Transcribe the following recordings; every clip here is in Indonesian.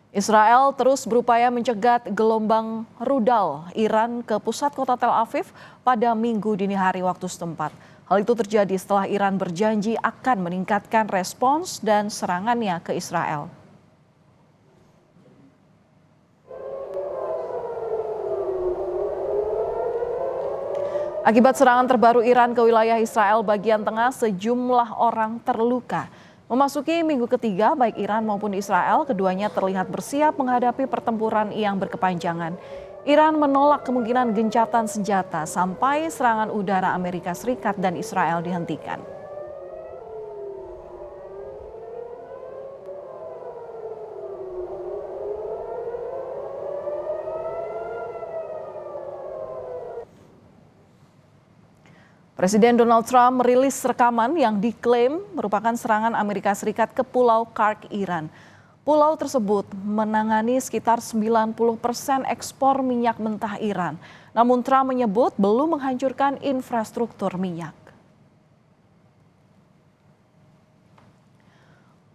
Israel terus berupaya mencegat gelombang rudal Iran ke pusat kota Tel Aviv pada Minggu dini hari waktu setempat. Hal itu terjadi setelah Iran berjanji akan meningkatkan respons dan serangannya ke Israel. Akibat serangan terbaru Iran ke wilayah Israel bagian tengah, sejumlah orang terluka. Memasuki minggu ketiga, baik Iran maupun Israel, keduanya terlihat bersiap menghadapi pertempuran yang berkepanjangan. Iran menolak kemungkinan gencatan senjata sampai serangan udara Amerika Serikat dan Israel dihentikan. Presiden Donald Trump merilis rekaman yang diklaim merupakan serangan Amerika Serikat ke Pulau Kark, Iran. Pulau tersebut menangani sekitar 90% ekspor minyak mentah Iran. Namun Trump menyebut belum menghancurkan infrastruktur minyak.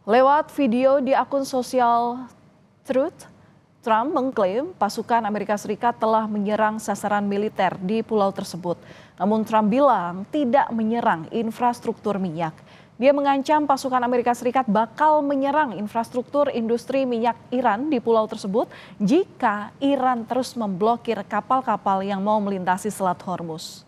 Lewat video di akun sosial Truth, Trump mengklaim pasukan Amerika Serikat telah menyerang sasaran militer di pulau tersebut. Namun Trump bilang tidak menyerang infrastruktur minyak. Dia mengancam pasukan Amerika Serikat bakal menyerang infrastruktur industri minyak Iran di pulau tersebut jika Iran terus memblokir kapal-kapal yang mau melintasi Selat Hormuz.